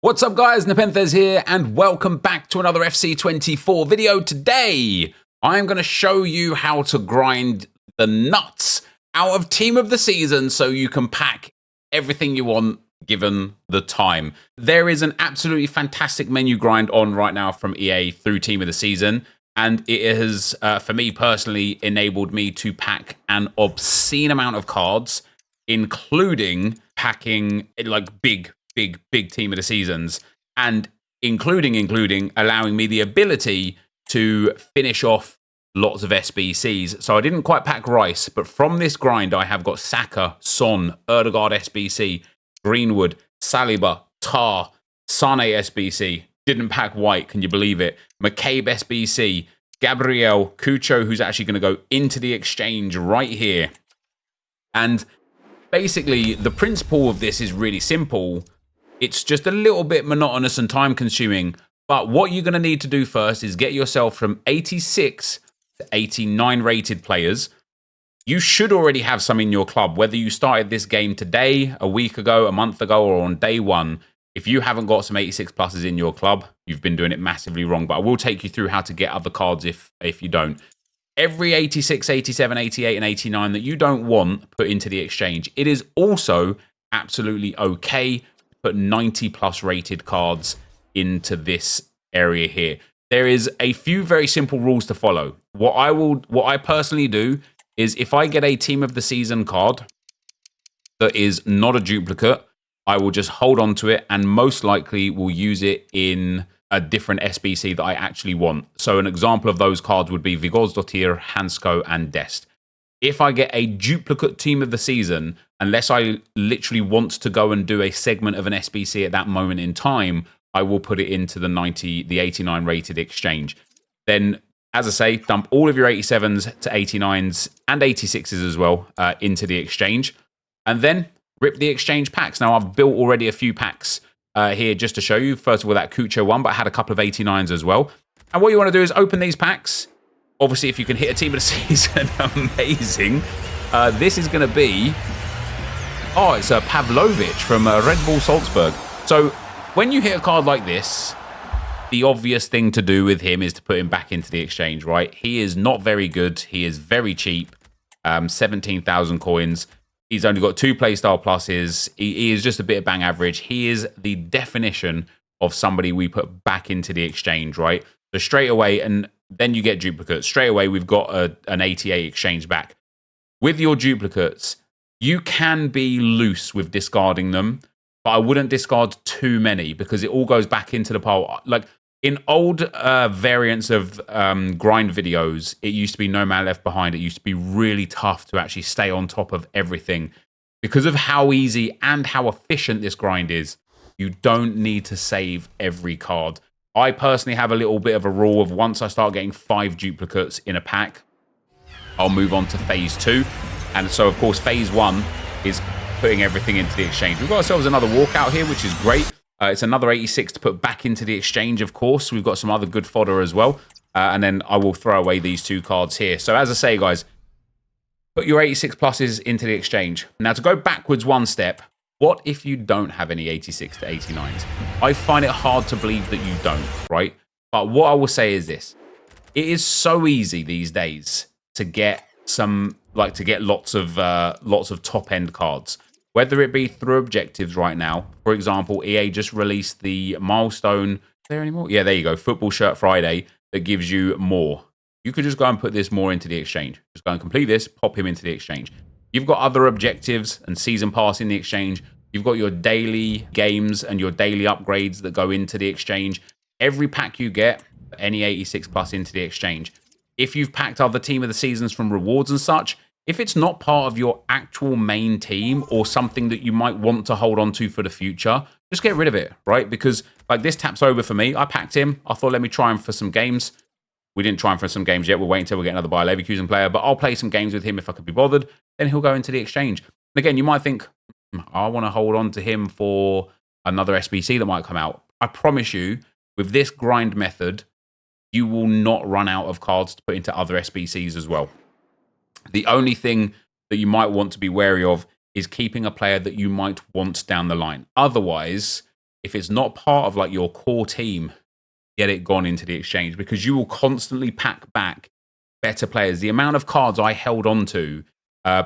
What's up guys, NepentheZ here and welcome back to another FC24 video. Today, I'm going to show you how to grind the nuts out of Team of the Season so you can pack everything you want given the time. There is an absolutely fantastic menu grind on right now from EA through Team of the Season, and it has, for me personally, enabled me to pack an obscene amount of cards, including packing like big Team of the Seasons, and including allowing me the ability to finish off lots of SBCs. So I didn't quite pack Rice, but from this grind, I have got Saka, Son, Erdegaard SBC, Greenwood, Saliba, Tar, Sane SBC. Didn't pack White, can you believe it? McCabe SBC, Gabriel, Cucho, who's actually going to go into the exchange right here. And basically, the principle of this is really simple. It's just a little bit monotonous and time consuming. But what you're going to need to do first is get yourself from 86 to 89 rated players. You should already have some in your club, whether you started this game today, a week ago, a month ago, or on day one. If you haven't got some 86 pluses in your club, you've been doing it massively wrong. But I will take you through how to get other cards if you don't. Every 86, 87, 88, and 89 that you don't want, put into the exchange. It is also absolutely okay to put 90 plus rated cards into this area here. There is a few very simple rules to follow. What I personally do is if I get a Team of the Season card that is not a duplicate, I will just hold on to it and most likely will use it in a different SBC that I actually want. So an example of those cards would be Vigosdottir, Hansko, and Dest. If I get a duplicate Team of the Season, unless I literally want to go and do a segment of an SBC at that moment in time, I will put it into the 89 rated exchange. Then, as I say, dump all of your 87s to 89s and 86s as well into the exchange. And then rip the exchange packs. Now, I've built already a few packs here just to show you. First of all, that Cucho one, but I had a couple of 89s as well. And what you want to do is open these packs. Obviously, if you can hit a Team of the Season, amazing. This is going to be... Oh, it's a Pavlovic from Red Bull Salzburg. So when you hit a card like this, the obvious thing to do with him is to put him back into the exchange, right? He is not very good. He is very cheap. 17,000 coins. He's only got 2 playstyle pluses. He is just a bit of bang average. He is the definition of somebody we put back into the exchange, right? So straight away, and then you get duplicates. Straight away, we've got an 88 exchange back. With your duplicates, you can be loose with discarding them, but I wouldn't discard too many because it all goes back into the pile. Like in old variants of grind videos, it used to be no man left behind. It used to be really tough to actually stay on top of everything. Because of how easy and how efficient this grind is, you don't need to save every card. I personally have a little bit of a rule of once I start getting 5 duplicates in a pack, I'll move on to phase 2. And so, of course, phase 1 is putting everything into the exchange. We've got ourselves another walkout here, which is great. It's another 86 to put back into the exchange, of course. We've got some other good fodder as well. And then I will throw away these 2 cards here. So as I say, guys, put your 86 pluses into the exchange. Now, to go backwards one step, what if you don't have any 86 to 89s? I find it hard to believe that you don't, right? But what I will say is this. It is so easy these days to get lots of top-end cards. Whether it be through objectives right now. For example, EA just released the milestone. Is there any more? Yeah, there you go. Football Shirt Friday that gives you more. You could just go and put this more into the exchange. Just go and complete this, pop him into the exchange. You've got other objectives and season pass in the exchange. You've got your daily games and your daily upgrades that go into the exchange. Every pack you get, any 86 plus into the exchange. If you've packed other Team of the Seasons from rewards and such, if it's not part of your actual main team or something that you might want to hold on to for the future, just get rid of it, right? Because like this taps over for me. I packed him. I thought, let me try him for some games. We didn't try him for some games yet. We'll wait until we get another Bayer Leverkusen player, but I'll play some games with him if I could be bothered. Then he'll go into the exchange. And again, you might think, I want to hold on to him for another SBC that might come out. I promise you, with this grind method, you will not run out of cards to put into other SBCs as well. The only thing that you might want to be wary of is keeping a player that you might want down the line. Otherwise, if it's not part of like your core team, get it gone into the exchange, because you will constantly pack back better players. The amount of cards I held on to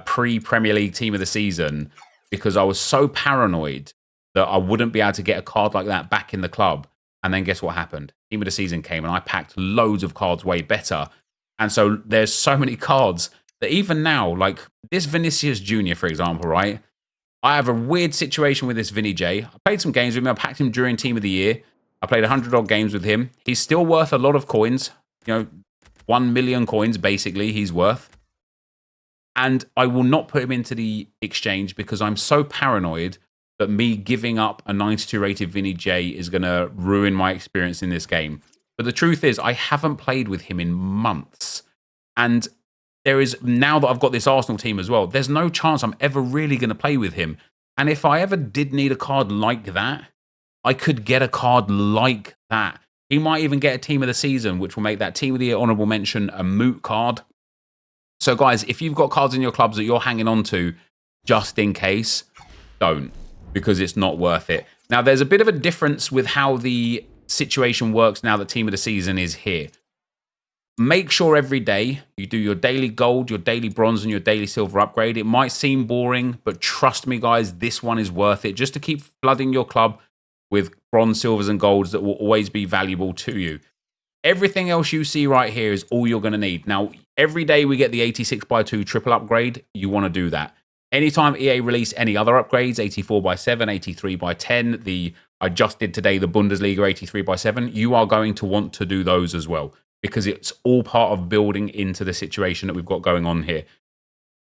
pre-Premier League Team of the Season because I was so paranoid that I wouldn't be able to get a card like that back in the club. And then guess what happened? Team of the Season came and I packed loads of cards way better. And so there's so many cards that even now, like this Vinicius Jr., for example, right? I have a weird situation with this Vinny J. I played some games with him. I packed him during Team of the Year. I played 100-odd games with him. He's still worth a lot of coins. 1 million coins, basically, he's worth. And I will not put him into the exchange because I'm so paranoid that me giving up a 92 rated Vinny J is going to ruin my experience in this game. But the truth is, I haven't played with him in months. And there is, now that I've got this Arsenal team as well, there's no chance I'm ever really going to play with him. And if I ever did need a card like that, I could get a card like that. He might even get a Team of the Season, which will make that Team of the Year honorable mention a moot card. So guys, if you've got cards in your clubs that you're hanging on to just in case, don't, because it's not worth it. Now, there's a bit of a difference with how the situation works now that Team of the Season is here. Make sure every day you do your daily gold, your daily bronze, and your daily silver upgrade. It might seem boring, but trust me, guys, this one is worth it just to keep flooding your club with bronze, silvers, and golds that will always be valuable to you. Everything else you see right here is all you're going to need. Now, every day we get the 86x2 triple upgrade. You want to do that. Anytime EA release any other upgrades, 84x7, 83x10, I just did today the Bundesliga 83x7, you are going to want to do those as well, because it's all part of building into the situation that we've got going on here.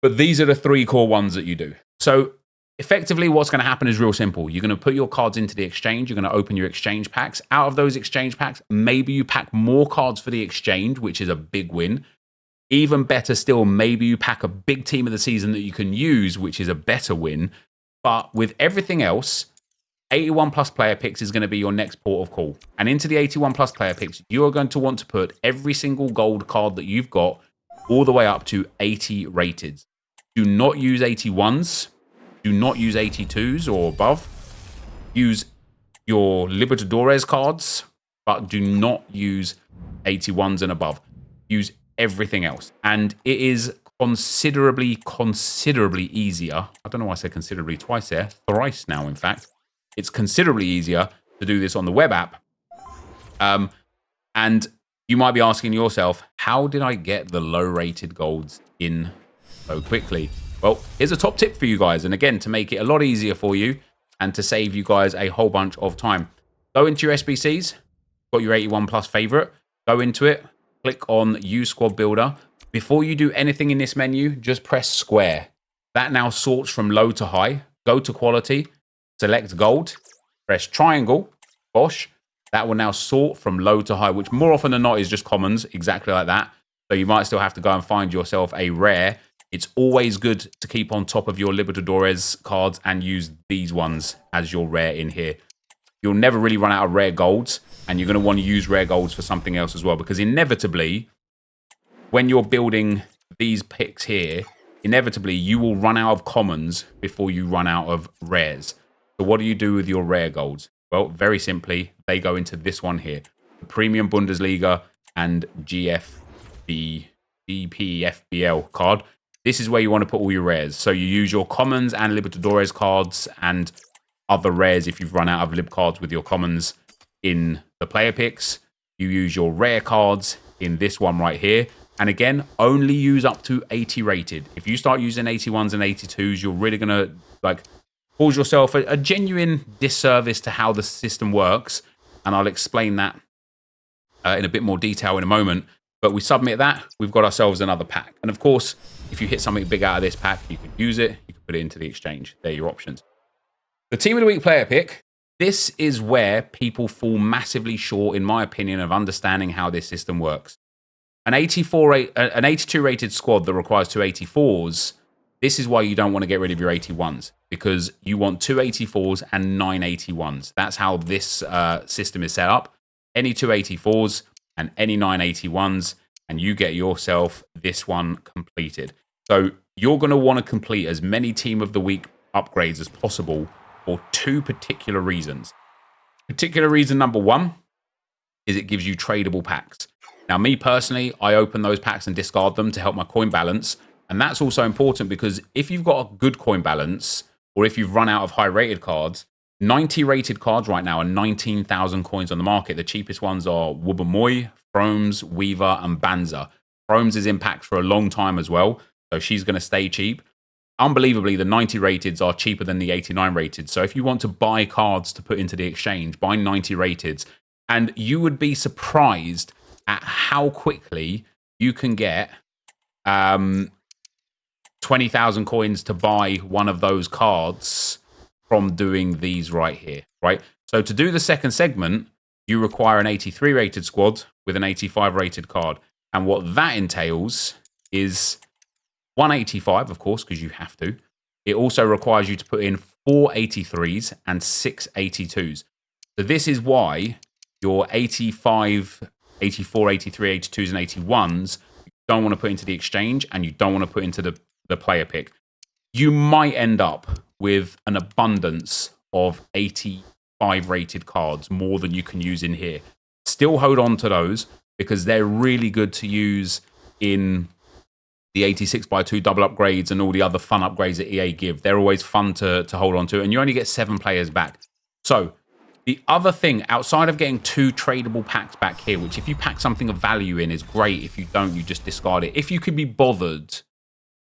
But these are the 3 core ones that you do. So effectively, what's going to happen is real simple. You're going to put your cards into the exchange. You're going to open your exchange packs. Out of those exchange packs, maybe you pack more cards for the exchange, which is a big win. Even better still, maybe you pack a big Team of the Season that you can use, which is a better win. But with everything else, 81 plus player picks is going to be your next port of call. And into the 81 plus player picks, you are going to want to put every single gold card that you've got all the way up to 80 rated. Do not use 81s. Do not use 82s or above. Use your Libertadores cards, but do not use 81s and above. Use everything else. And it is considerably easier. I don't know why I said considerably twice there. Thrice now, in fact. It's considerably easier to do this on the web app. And you might be asking yourself, how did I get the low-rated golds in so quickly? Well, here's a top tip for you guys. And again, to make it a lot easier for you and to save you guys a whole bunch of time. Go into your SBCs, got your 81 plus favorite, go into it, click on Use Squad Builder. Before you do anything in this menu, just press square. That now sorts from low to high. Go to quality, select gold, press triangle, bosh. That will now sort from low to high, which more often than not is just commons, exactly like that. So you might still have to go and find yourself a rare. It's always good to keep on top of your Libertadores cards and use these ones as your rare in here. You'll never really run out of rare golds, and you're going to want to use rare golds for something else as well, because inevitably, when you're building these picks here, inevitably you will run out of commons before you run out of rares. So what do you do with your rare golds? Well, very simply, they go into this one here, the Premium Bundesliga and DPFBL card. This is where you want to put all your rares. So you use your commons and Libertadores cards and other rares if you've run out of lib cards with your commons in the player picks. You use your rare cards in this one right here. And again, only use up to 80 rated. If you start using 81s and 82s, you're really going to cause yourself a genuine disservice to how the system works. And I'll explain that in a bit more detail in a moment. But we submit that, we've got ourselves another pack. And of course, if you hit something big out of this pack, you can use it, you can put it into the exchange. They're your options. The Team of the Week player pick, this is where people fall massively short, in my opinion, of understanding how this system works. An 82 rated squad that requires 2 84s, this is why you don't want to get rid of your 81s, because you want 2 84s and 9 81s. That's how this system is set up. Any 2 84s and any 9 81s, and you get yourself this one completed. So you're going to want to complete as many Team of the Week upgrades as possible for 2 particular reasons. Particular reason number one is it gives you tradable packs. Now, me personally, I open those packs and discard them to help my coin balance. And that's also important because if you've got a good coin balance, or if you've run out of high rated cards, 90 rated cards right now are 19,000 coins on the market. The cheapest ones are Wubbamoy, Fromes, Weaver, and Banza. Fromes is in packs for a long time as well, so she's going to stay cheap. Unbelievably, the 90 rateds are cheaper than the 89 rated. So if you want to buy cards to put into the exchange, buy 90 rateds. And you would be surprised at how quickly you can get 20,000 coins to buy one of those cards from doing these right here, right? So to do the second segment, you require an 83 rated squad with an 85 rated card. And what that entails is 185, of course, because you have to. It also requires you to put in 4 83s and 6 82s. So this is why your 85, 84, 83, 82s, and 81s you don't want to put into the exchange and you don't want to put into the player pick. You might end up with an abundance of 85 rated cards, more than you can use in here. Still hold on to those because they're really good to use in the 86x2 double upgrades and all the other fun upgrades that EA give. They're always fun to hold on to, and you only get 7 players back. So the other thing, outside of getting 2 tradable packs back here, which if you pack something of value in is great. If you don't, you just discard it. If you could be bothered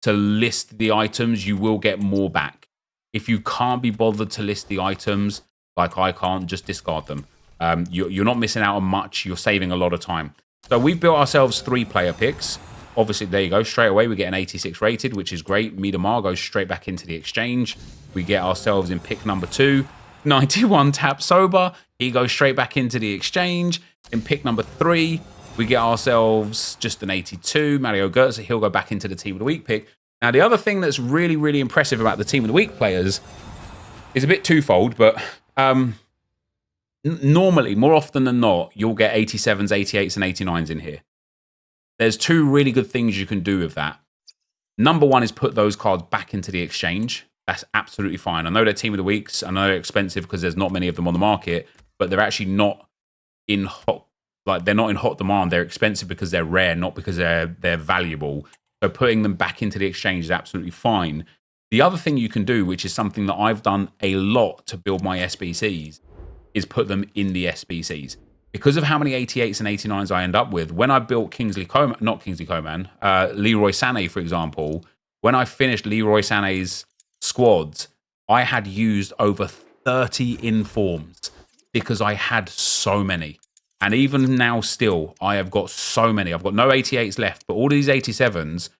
to list the items, you will get more back. If you can't be bothered to list the items, like I can't, just discard them. You're not missing out on much. You're saving a lot of time. So we've built ourselves 3 player picks. Obviously, there you go. Straight away, we get an 86 rated, which is great. Miedemar goes straight back into the exchange. We get ourselves in pick number 2, 91 Tap Sober. He goes straight back into the exchange. In pick number 3, we get ourselves just an 82. Mario Götze, he'll go back into the Team of the Week pick. Now, the other thing that's really, really impressive about the Team of the Week players is a bit twofold, but normally, more often than not, you'll get 87s, 88s, and 89s in here. There's 2 really good things you can do with that. Number 1 is put those cards back into the exchange. That's absolutely fine. I know they're Team of the Weeks. I know they're expensive because there's not many of them on the market, but they're actually not in hot, like they're not in hot demand. They're expensive because they're rare, not because they're valuable. So putting them back into the exchange is absolutely fine. The other thing you can do, which is something that I've done a lot to build my SBCs, is put them in the SBCs. Because of how many 88s and 89s I end up with, when I built Leroy Sané, for example, when I finished Leroy Sané's squads, I had used over 30 informs because I had so many. And even now still, I have got so many. I've got no 88s left, but all these 87s,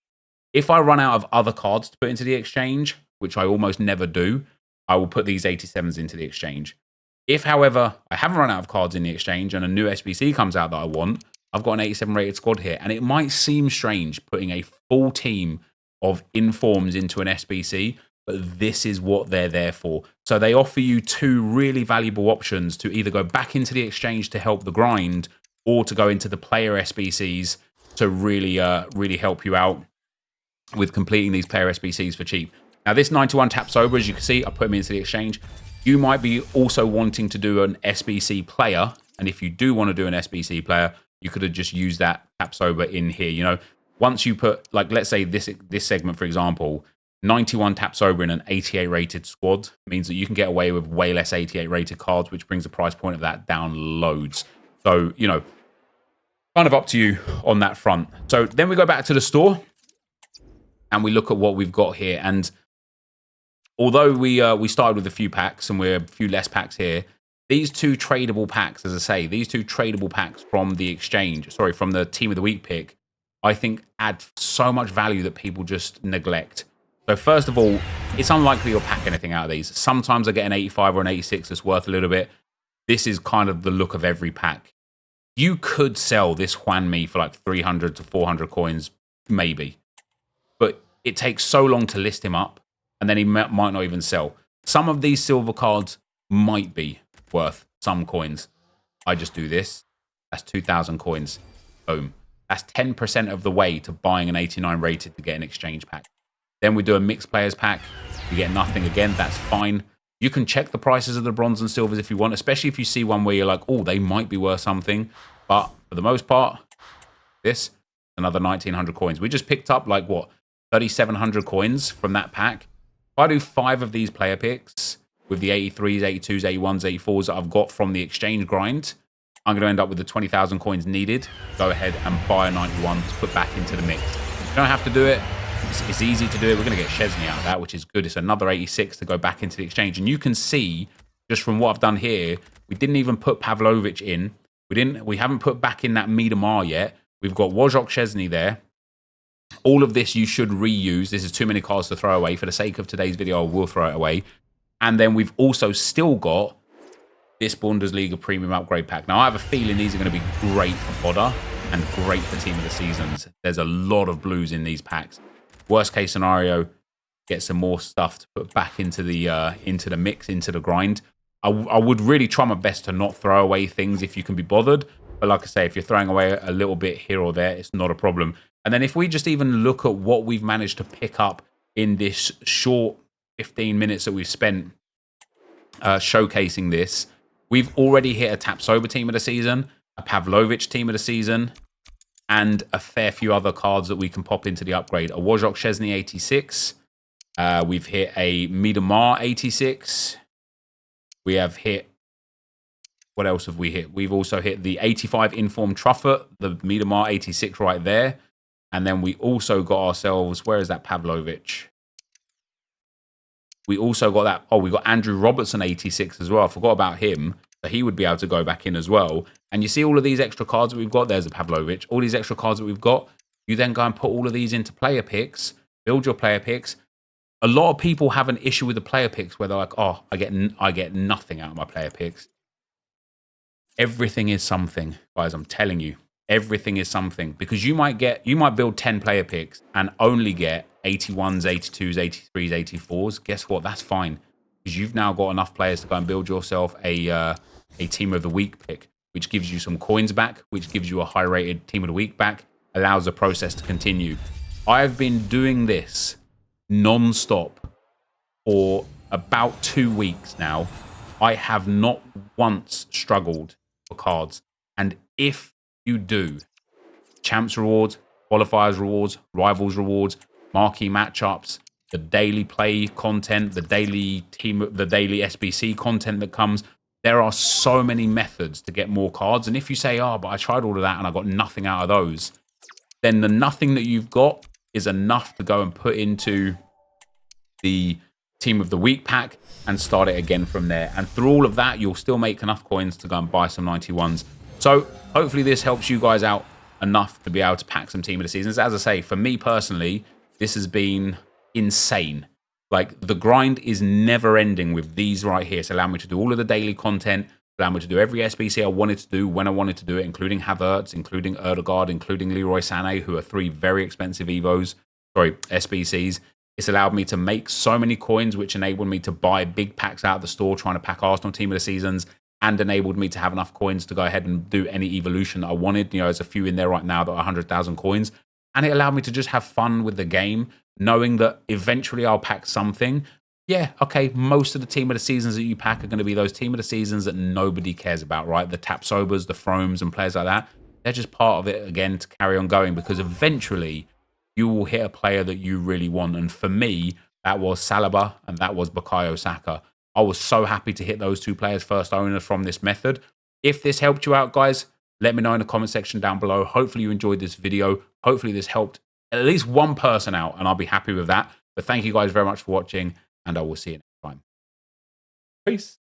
if I run out of other cards to put into the exchange, which I almost never do, I will put these 87s into the exchange. If, however, I haven't run out of cards in the exchange and a new SBC comes out that I want, I've got an 87 rated squad here. And it might seem strange putting a full team of informs into an SBC, but this is what they're there for. So they offer you 2 really valuable options to either go back into the exchange to help the grind or to go into the player SBCs to really, really help you out with completing these player SBCs for cheap. Now, this 91 Tap Sober, as you can see, I put him into the exchange. You might be also wanting to do an SBC player. And if you do want to do an SBC player, you could have just used that Tap Sober in here. You know, once you put, like, let's say this segment, for example, 91 Tap Sober in an 88 rated squad means that you can get away with way less 88 rated cards, which brings the price point of that down loads. So, you know, kind of up to you on that front. So then we go back to the store and we look at what we've got here. And although we started with a few packs and we're a few less packs here, these 2 tradable packs, as I say, these 2 tradable packs from the exchange, sorry, from the Team of the Week pick, I think add so much value that people just neglect. So first of all, it's unlikely you'll pack anything out of these. Sometimes I get an 85 or an 86 that's worth a little bit. This is kind of the look of every pack. You could sell this Juan Mi for like 300 to 400 coins, maybe. But it takes so long to list him up, and then he might not even sell. Some of these silver cards might be worth some coins. I just do this. That's 2,000 coins. Boom. That's 10% of the way to buying an 89 rated to get an exchange pack. Then we do a mixed players pack. You get nothing again. That's fine. You can check the prices of the bronze and silvers if you want, especially if you see one where you're like, oh, they might be worth something. But for the most part, this, another 1,900 coins. We just picked up like, what, 3,700 coins from that pack. If I do 5 of these player picks with the 83s, 82s, 81s, 84s that I've got from the exchange grind, I'm going to end up with the 20,000 coins needed. Go ahead and buy a 91 to put back into the mix. You don't have to do it. It's easy to do it. We're going to get Szczesny out of that, which is good. It's another 86 to go back into the exchange. And you can see, just from what I've done here, we didn't even put Pavlovic in. We haven't put back in that Miedemar yet. We've got Wojciech Szczesny there. All of this you should reuse. This is too many cards to throw away. For the sake of today's video, I will throw it away. And then we've also still got this Bundesliga Premium Upgrade Pack. Now, I have a feeling these are going to be great for fodder and great for Team of the Seasons. There's a lot of blues in these packs. Worst case scenario, get some more stuff to put back into the mix, into the grind. I would really try my best to not throw away things if you can be bothered. But like I say, if you're throwing away a little bit here or there, it's not a problem. And then if we just even look at what we've managed to pick up in this short 15 minutes that we've spent showcasing this, we've already hit a Tapsoba Team of the Season, a Pavlovic Team of the Season, and a fair few other cards that we can pop into the upgrade. A Wojciech Szczesny 86. We've hit a Miedemar 86. We have hit... What else have we hit? We've also hit the 85 Informed Truffet, the Miedemar 86 right there. And then we also got ourselves... Where is that Pavlovic? We also got that... Oh, we got Andrew Robertson 86 as well. I forgot about him. So he would be able to go back in as well. And you see all of these extra cards that we've got. There's a Pavlovic. All these extra cards that we've got. You then go and put all of these into player picks. Build your player picks. A lot of people have an issue with the player picks where they're like, oh, I get nothing out of my player picks. Everything is something, guys. I'm telling you. Everything is something. Because you might build 10 player picks and only get 81s, 82s, 83s, 84s. Guess what? That's fine. Because you've now got enough players to go and build yourself a Team of the Week pick, which gives you some coins back, which gives you a high-rated Team of the Week back, allows the process to continue. I've been doing this non-stop for about 2 weeks now. I have not once struggled for cards. And if you do, Champs rewards, Qualifiers rewards, Rivals rewards, Marquee matchups, the daily play content, the daily SBC content that comes, there are so many methods to get more cards. And if you say, oh, but I tried all of that and I got nothing out of those, then the nothing that you've got is enough to go and put into the Team of the Week pack and start it again from there. And through all of that, you'll still make enough coins to go and buy some 91s. So hopefully this helps you guys out enough to be able to pack some Team of the Seasons. As I say, for me personally, this has been insane. Like, the grind is never ending with these right here. It's allowed me to do all of the daily content, allowed me to do every SBC I wanted to do when I wanted to do it, including Havertz, including Erdegaard, including Leroy Sané, who are 3 very expensive SBCs. It's allowed me to make so many coins, which enabled me to buy big packs out of the store, trying to pack Arsenal Team of the Seasons, and enabled me to have enough coins to go ahead and do any evolution that I wanted. You know, there's a few in there right now that are 100,000 coins. And it allowed me to just have fun with the game, knowing that eventually I'll pack something. Yeah, okay, most of the Team of the Seasons that you pack are going to be those Team of the Seasons that nobody cares about, right? The Tapsobas, the Fromes, and players like that. They're just part of it, again, to carry on going, because eventually you will hit a player that you really want. And for me, that was Saliba and that was Bukayo Saka. I was so happy to hit those 2 players first owners from this method. If this helped you out, guys, let me know in the comment section down below. Hopefully you enjoyed this video. Hopefully this helped at least one person out, and I'll be happy with that. But thank you guys very much for watching, and I will see you next time. Peace.